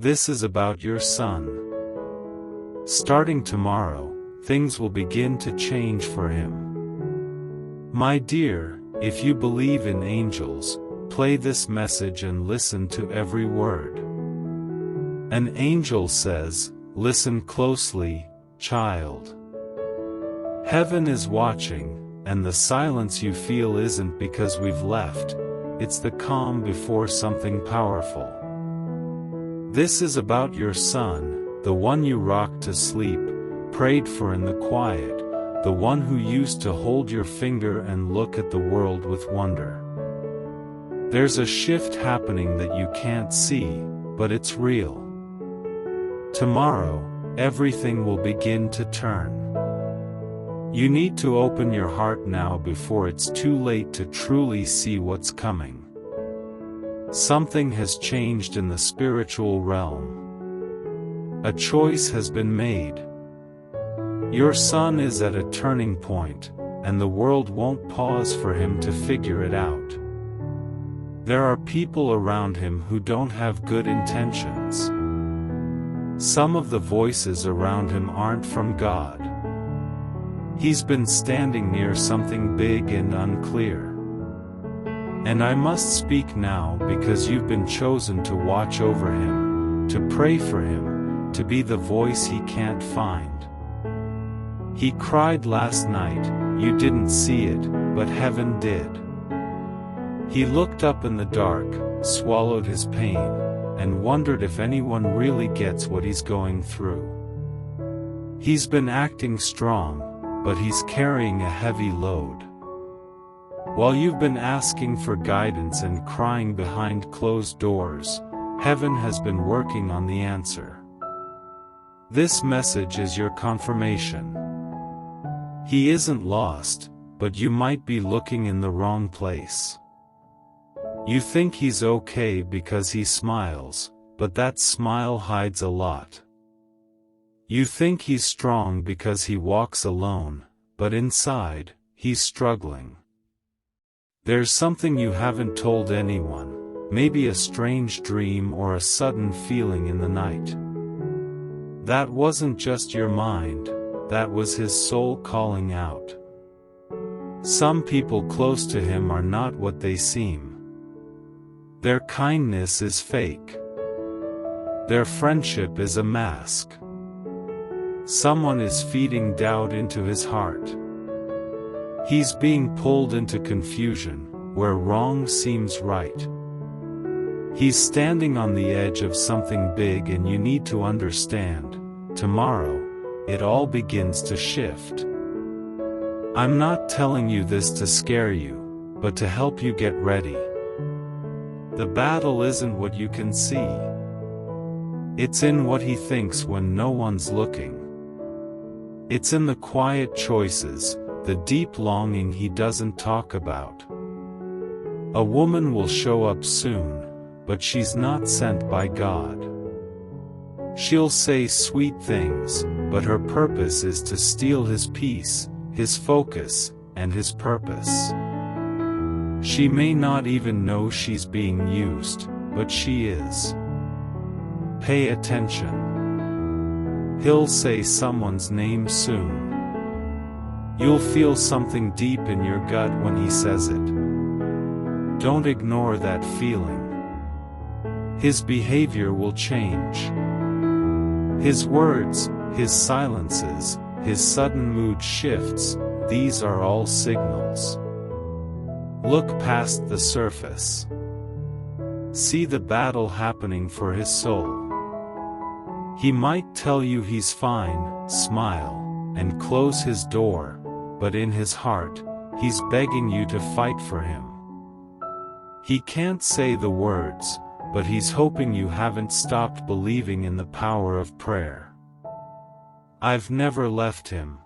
This is about your son. Starting tomorrow, things will begin to change for him. My dear, if you believe in angels, play this message and listen to every word. An angel says, "Listen closely, child. Heaven is watching, and the silence you feel isn't because we've left, it's the calm before something powerful. This is about your son, the one you rocked to sleep, prayed for in the quiet, the one who used to hold your finger and look at the world with wonder. There's a shift happening that you can't see, but it's real. Tomorrow, everything will begin to turn. You need to open your heart now before it's too late to truly see what's coming. Something has changed in the spiritual realm. A choice has been made. Your son is at a turning point, and the world won't pause for him to figure it out. There are people around him who don't have good intentions. Some of the voices around him aren't from God. He's been standing near something big and unclear. And I must speak now because you've been chosen to watch over him, to pray for him, to be the voice he can't find. He cried last night, you didn't see it, but heaven did. He looked up in the dark, swallowed his pain, and wondered if anyone really gets what he's going through. He's been acting strong, but he's carrying a heavy load. While you've been asking for guidance and crying behind closed doors, heaven has been working on the answer. This message is your confirmation. He isn't lost, but you might be looking in the wrong place. You think he's okay because he smiles, but that smile hides a lot. You think he's strong because he walks alone, but inside, he's struggling. There's something you haven't told anyone, maybe a strange dream or a sudden feeling in the night. That wasn't just your mind, that was his soul calling out. Some people close to him are not what they seem. Their kindness is fake. Their friendship is a mask. Someone is feeding doubt into his heart. He's being pulled into confusion, where wrong seems right. He's standing on the edge of something big, and you need to understand, tomorrow, it all begins to shift. I'm not telling you this to scare you, but to help you get ready. The battle isn't what you can see. It's in what he thinks when no one's looking. It's in the quiet choices, the deep longing he doesn't talk about. A woman will show up soon, but she's not sent by God. She'll say sweet things, but her purpose is to steal his peace, his focus, and his purpose. She may not even know she's being used, but she is. Pay attention. He'll say someone's name soon. You'll feel something deep in your gut when he says it. Don't ignore that feeling. His behavior will change. His words, his silences, his sudden mood shifts, these are all signals. Look past the surface. See the battle happening for his soul. He might tell you he's fine, smile, and close his door, but in his heart, he's begging you to fight for him. He can't say the words, but he's hoping you haven't stopped believing in the power of prayer. I've never left him.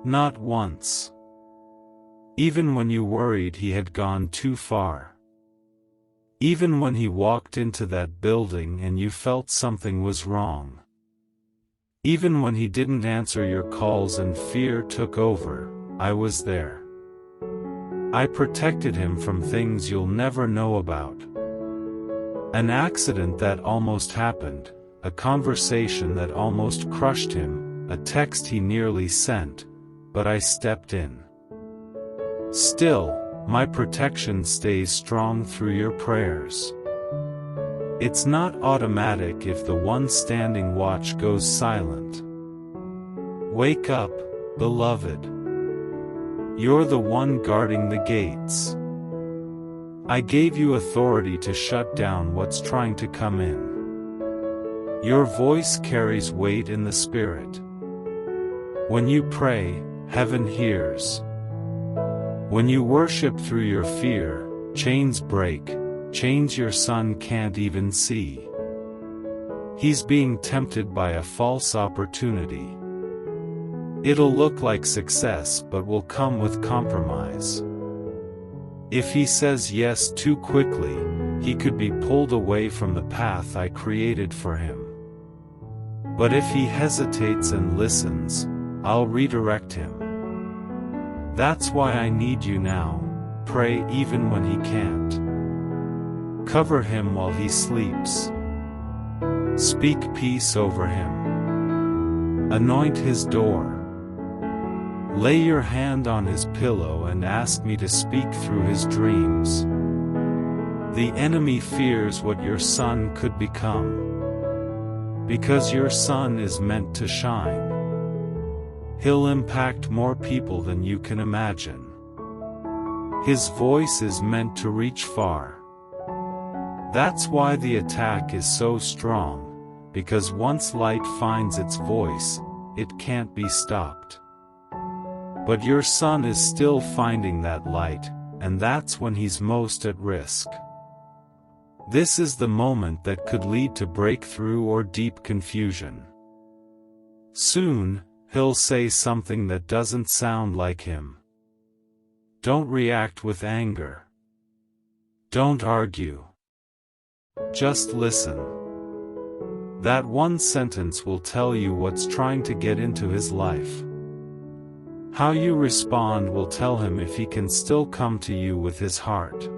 Not once. Even when you worried he had gone too far. Even when he walked into that building and you felt something was wrong. Even when he didn't answer your calls and fear took over, I was there. I protected him from things you'll never know about. An accident that almost happened, a conversation that almost crushed him, a text he nearly sent, but I stepped in. Still, my protection stays strong through your prayers. It's not automatic if the one standing watch goes silent. Wake up, beloved. You're the one guarding the gates. I gave you authority to shut down what's trying to come in. Your voice carries weight in the spirit. When you pray, heaven hears. When you worship through your fear, chains break, chains your son can't even see. He's being tempted by a false opportunity. It'll look like success but will come with compromise. If he says yes too quickly, he could be pulled away from the path I created for him. But if he hesitates and listens, I'll redirect him. That's why I need you now. Pray even when he can't. Cover him while he sleeps. Speak peace over him. Anoint his door. Lay your hand on his pillow and ask me to speak through his dreams. The enemy fears what your son could become. Because your son is meant to shine. He'll impact more people than you can imagine. His voice is meant to reach far. That's why the attack is so strong, because once light finds its voice, it can't be stopped. But your son is still finding that light, and that's when he's most at risk. This is the moment that could lead to breakthrough or deep confusion. Soon, he'll say something that doesn't sound like him. Don't react with anger. Don't argue. Just listen. That one sentence will tell you what's trying to get into his life. How you respond will tell him if he can still come to you with his heart.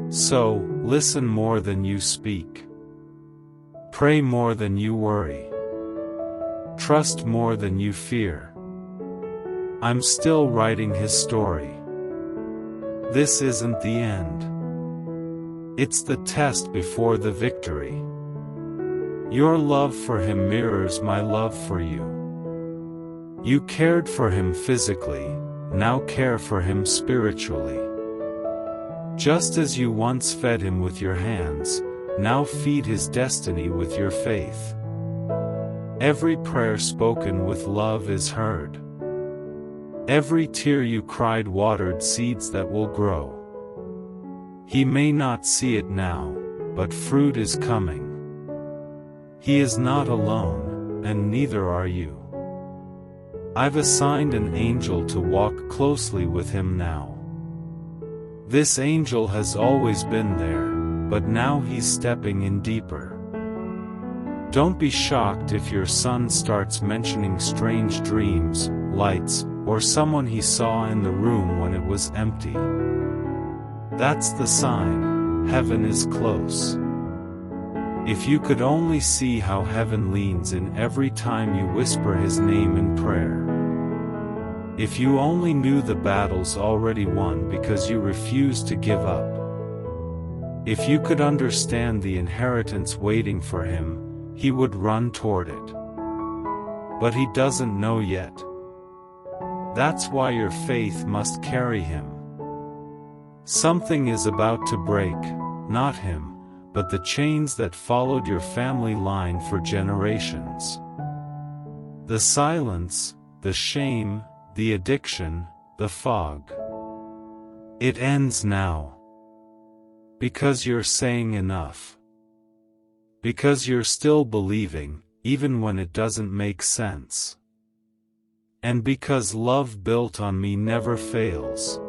So, listen more than you speak. Pray more than you worry. Trust more than you fear. I'm still writing his story. This isn't the end. It's the test before the victory. Your love for him mirrors my love for you. You cared for him physically, now care for him spiritually. Just as you once fed him with your hands, now feed his destiny with your faith. Every prayer spoken with love is heard. Every tear you cried watered seeds that will grow. He may not see it now, but fruit is coming. He is not alone, and neither are you. I've assigned an angel to walk closely with him now. This angel has always been there, but now he's stepping in deeper. Don't be shocked if your son starts mentioning strange dreams, lights, or someone he saw in the room when it was empty. That's the sign, heaven is close. If you could only see how heaven leans in every time you whisper his name in prayer. If you only knew the battle's already won because you refuse to give up. If you could understand the inheritance waiting for him, he would run toward it. But he doesn't know yet. That's why your faith must carry him. Something is about to break, not him, but the chains that followed your family line for generations. The silence, the shame, the addiction, the fog. It ends now. Because you're saying enough. Because you're still believing, even when it doesn't make sense. And because love built on me never fails.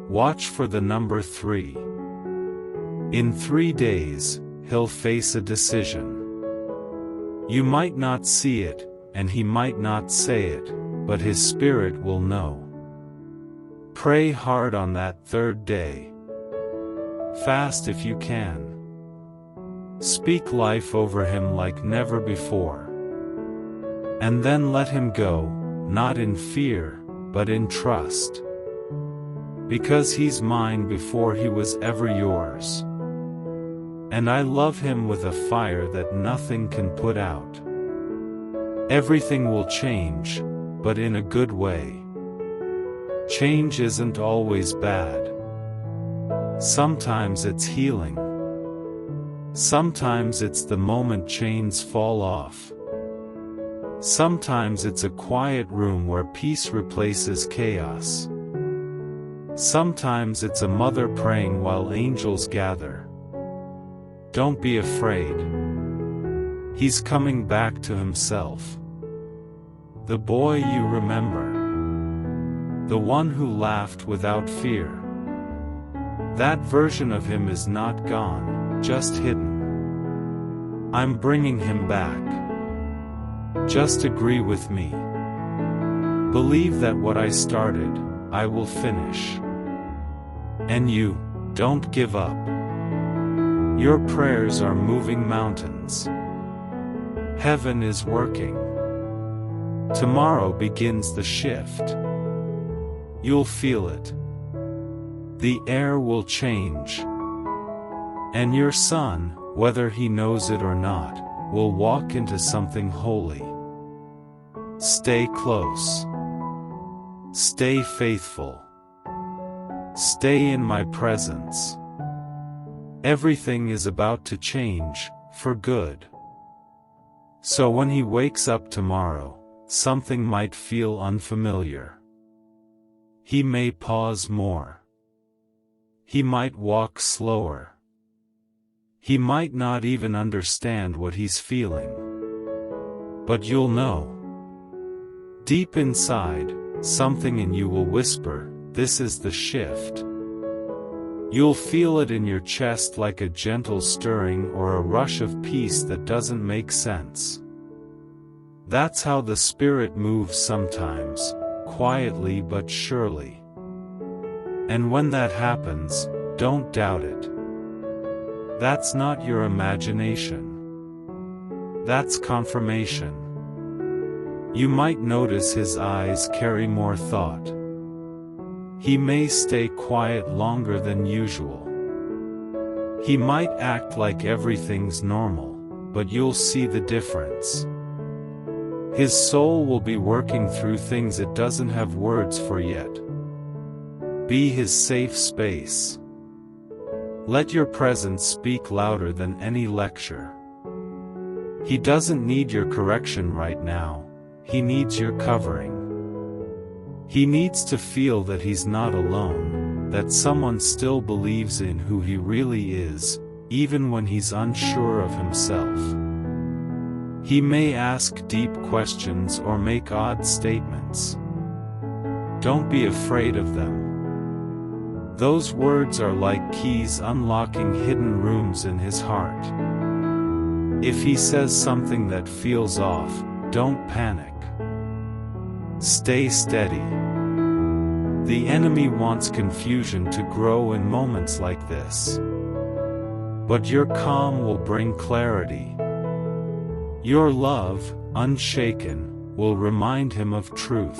Watch for the number 3. In 3 days, he'll face a decision. You might not see it, and he might not say it, but his spirit will know. Pray hard on that 3rd day. Fast if you can. Speak life over him like never before. And then let him go, not in fear, but in trust. Because he's mine before he was ever yours. And I love him with a fire that nothing can put out. Everything will change, but in a good way. Change isn't always bad. Sometimes it's healing. Sometimes it's the moment chains fall off. Sometimes it's a quiet room where peace replaces chaos. Sometimes it's a mother praying while angels gather. Don't be afraid. He's coming back to himself. The boy you remember. The one who laughed without fear. That version of him is not gone, just hidden. I'm bringing him back. Just agree with me. Believe that what I started, I will finish. And you, don't give up. Your prayers are moving mountains. Heaven is working. Tomorrow begins the shift. You'll feel it. The air will change. And your son, whether he knows it or not, will walk into something holy. Stay close. Stay faithful. Stay in my presence. Everything is about to change, for good. So when he wakes up tomorrow, something might feel unfamiliar. He may pause more. He might walk slower. He might not even understand what he's feeling. But you'll know. Deep inside, something in you will whisper, this is the shift. You'll feel it in your chest like a gentle stirring or a rush of peace that doesn't make sense. That's how the Spirit moves sometimes, quietly but surely. And when that happens, don't doubt it. That's not your imagination. That's confirmation. You might notice his eyes carry more thought. He may stay quiet longer than usual. He might act like everything's normal, but you'll see the difference. His soul will be working through things it doesn't have words for yet. Be his safe space. Let your presence speak louder than any lecture. He doesn't need your correction right now, he needs your covering. He needs to feel that he's not alone, that someone still believes in who he really is, even when he's unsure of himself. He may ask deep questions or make odd statements. Don't be afraid of them. Those words are like keys unlocking hidden rooms in his heart. If he says something that feels off, don't panic. Stay steady. The enemy wants confusion to grow in moments like this. But your calm will bring clarity. Your love, unshaken, will remind him of truth.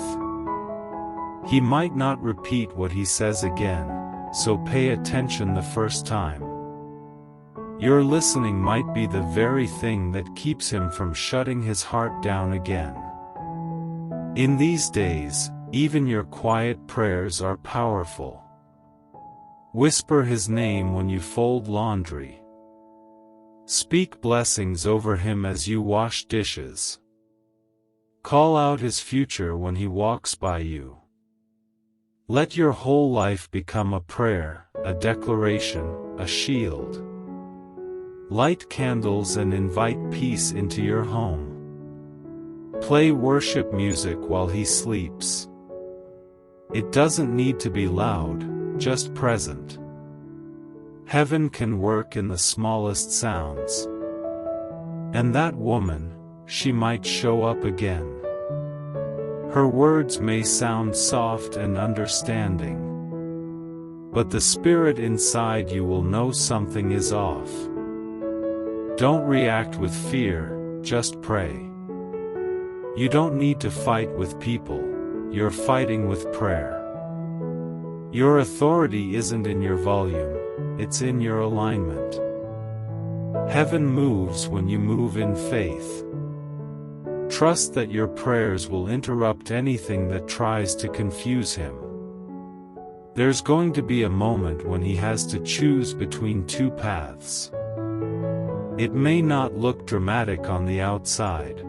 He might not repeat what he says again, so pay attention the first time. Your listening might be the very thing that keeps him from shutting his heart down again. In these days, even your quiet prayers are powerful. Whisper his name when you fold laundry. Speak blessings over him as you wash dishes. Call out his future when he walks by you. Let your whole life become a prayer, a declaration, a shield. Light candles and invite peace into your home. Play worship music while he sleeps. It doesn't need to be loud, just present. Heaven can work in the smallest sounds. And that woman, she might show up again. Her words may sound soft and understanding. But the spirit inside you will know something is off. Don't react with fear, just pray. You don't need to fight with people, you're fighting with prayer. Your authority isn't in your volume, it's in your alignment. Heaven moves when you move in faith. Trust that your prayers will interrupt anything that tries to confuse him. There's going to be a moment when he has to choose between two paths. It may not look dramatic on the outside.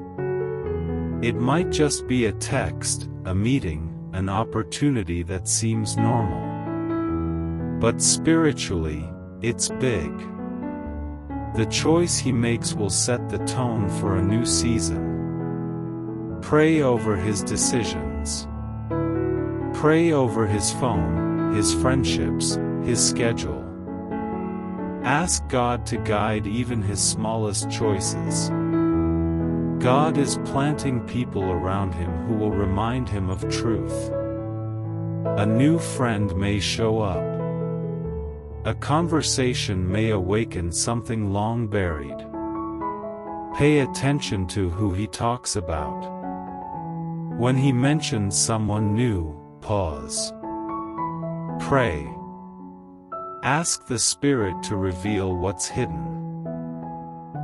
It might just be a text, a meeting, an opportunity that seems normal. But spiritually, it's big. The choice he makes will set the tone for a new season. Pray over his decisions. Pray over his phone, his friendships, his schedule. Ask God to guide even his smallest choices. God is planting people around him who will remind him of truth. A new friend may show up. A conversation may awaken something long buried. Pay attention to who he talks about. When he mentions someone new, pause. Pray. Ask the Spirit to reveal what's hidden.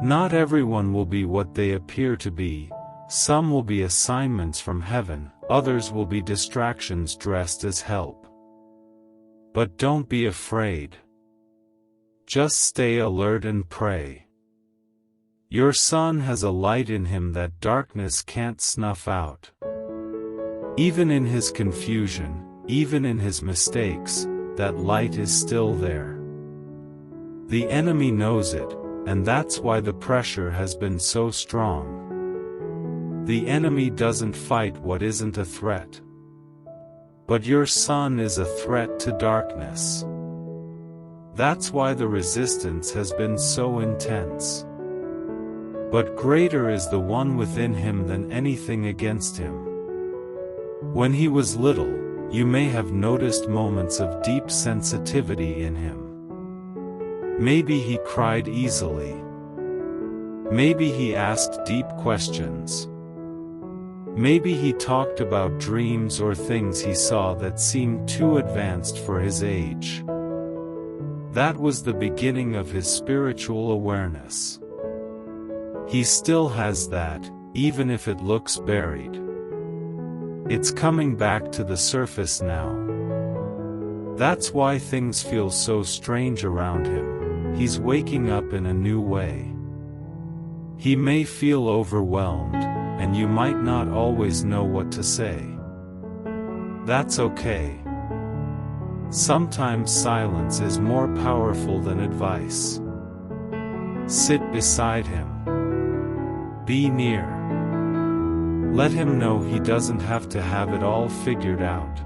Not everyone will be what they appear to be. Some will be assignments from heaven, others will be distractions dressed as help. But don't be afraid. Just stay alert and pray. Your son has a light in him that darkness can't snuff out. Even in his confusion, even in his mistakes, that light is still there. The enemy knows it, and that's why the pressure has been so strong. The enemy doesn't fight what isn't a threat. But your son is a threat to darkness. That's why the resistance has been so intense. But greater is the one within him than anything against him. When he was little, you may have noticed moments of deep sensitivity in him. Maybe he cried easily. Maybe he asked deep questions. Maybe he talked about dreams or things he saw that seemed too advanced for his age. That was the beginning of his spiritual awareness. He still has that, even if it looks buried. It's coming back to the surface now. That's why things feel so strange around him. He's waking up in a new way. He may feel overwhelmed, and you might not always know what to say. That's okay. Sometimes silence is more powerful than advice. Sit beside him. Be near. Let him know he doesn't have to have it all figured out.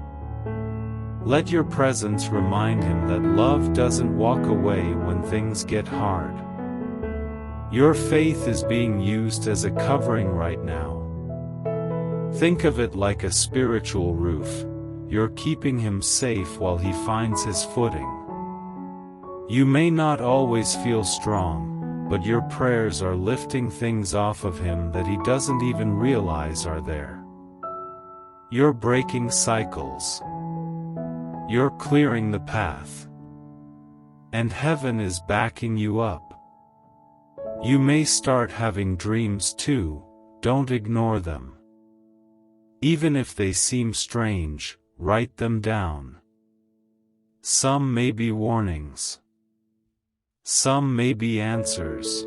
Let your presence remind him that love doesn't walk away when things get hard. Your faith is being used as a covering right now. Think of it like a spiritual roof. You're keeping him safe while he finds his footing. You may not always feel strong, but your prayers are lifting things off of him that he doesn't even realize are there. You're breaking cycles. You're clearing the path. And heaven is backing you up. You may start having dreams too, don't ignore them. Even if they seem strange, write them down. Some may be warnings. Some may be answers.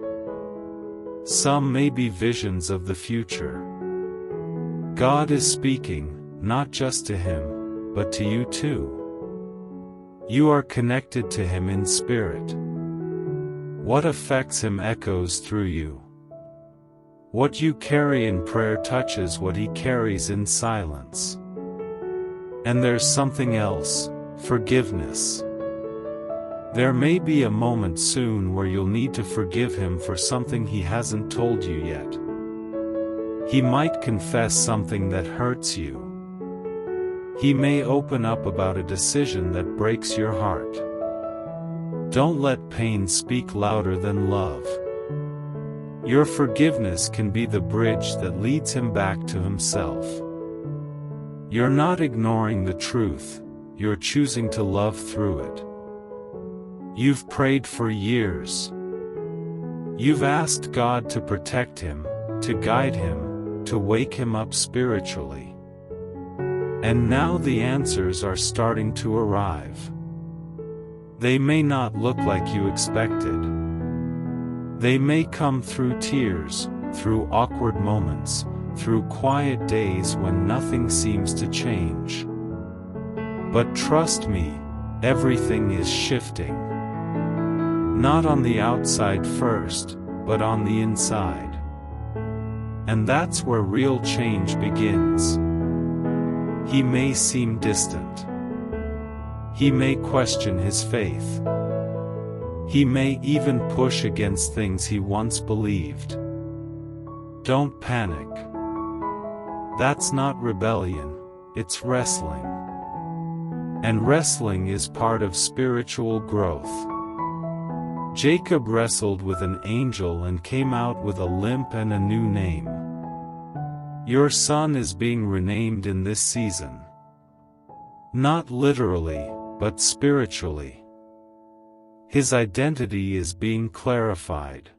Some may be visions of the future. God is speaking, not just to him, but to you too. You are connected to him in spirit. What affects him echoes through you. What you carry in prayer touches what he carries in silence. And there's something else, forgiveness. There may be a moment soon where you'll need to forgive him for something he hasn't told you yet. He might confess something that hurts you. He may open up about a decision that breaks your heart. Don't let pain speak louder than love. Your forgiveness can be the bridge that leads him back to himself. You're not ignoring the truth, you're choosing to love through it. You've prayed for years. You've asked God to protect him, to guide him, to wake him up spiritually. And now the answers are starting to arrive. They may not look like you expected. They may come through tears, through awkward moments, through quiet days when nothing seems to change. But trust me, everything is shifting. Not on the outside first, but on the inside. And that's where real change begins. He may seem distant. He may question his faith. He may even push against things he once believed. Don't panic. That's not rebellion, it's wrestling. And wrestling is part of spiritual growth. Jacob wrestled with an angel and came out with a limp and a new name. Your son is being renamed in this season. Not literally, but spiritually. His identity is being clarified.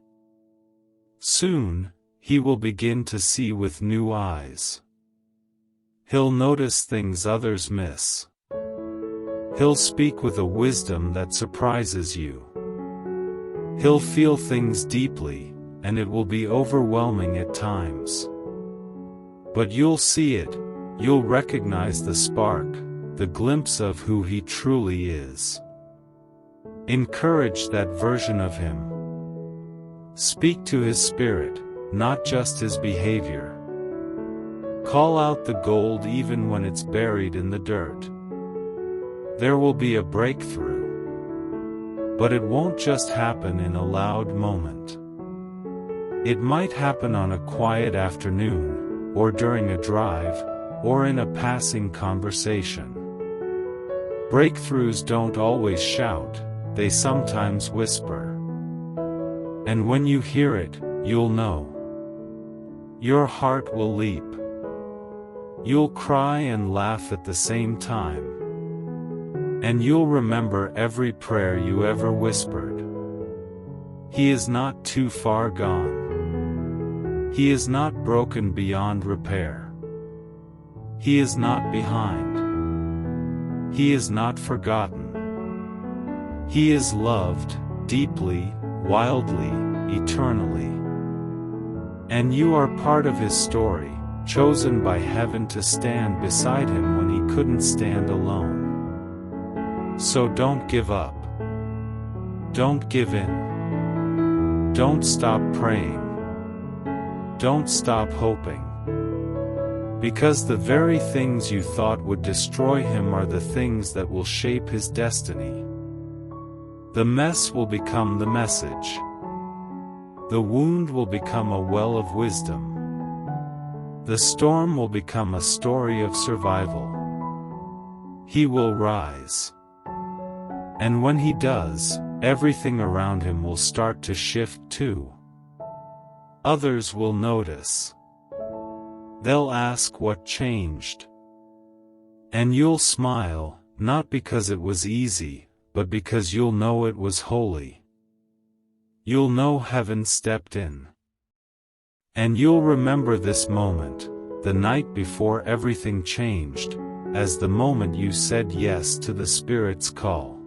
Soon, he will begin to see with new eyes. He'll notice things others miss. He'll speak with a wisdom that surprises you. He'll feel things deeply, and it will be overwhelming at times. But you'll see it, you'll recognize the spark, the glimpse of who he truly is. Encourage that version of him. Speak to his spirit, not just his behavior. Call out the gold even when it's buried in the dirt. There will be a breakthrough. But it won't just happen in a loud moment. It might happen on a quiet afternoon, or during a drive, or in a passing conversation. Breakthroughs don't always shout, they sometimes whisper. And when you hear it, you'll know. Your heart will leap. You'll cry and laugh at the same time. And you'll remember every prayer you ever whispered. He is not too far gone. He is not broken beyond repair. He is not behind. He is not forgotten. He is loved, deeply, wildly, eternally. And you are part of his story, chosen by heaven to stand beside him when he couldn't stand alone. So don't give up. Don't give in. Don't stop praying. Don't stop hoping. Because the very things you thought would destroy him are the things that will shape his destiny. The mess will become the message. The wound will become a well of wisdom. The storm will become a story of survival. He will rise. And when he does, everything around him will start to shift too. Others will notice. They'll ask what changed. And you'll smile, not because it was easy, but because you'll know it was holy. You'll know heaven stepped in. And you'll remember this moment, the night before everything changed, as the moment you said yes to the Spirit's call.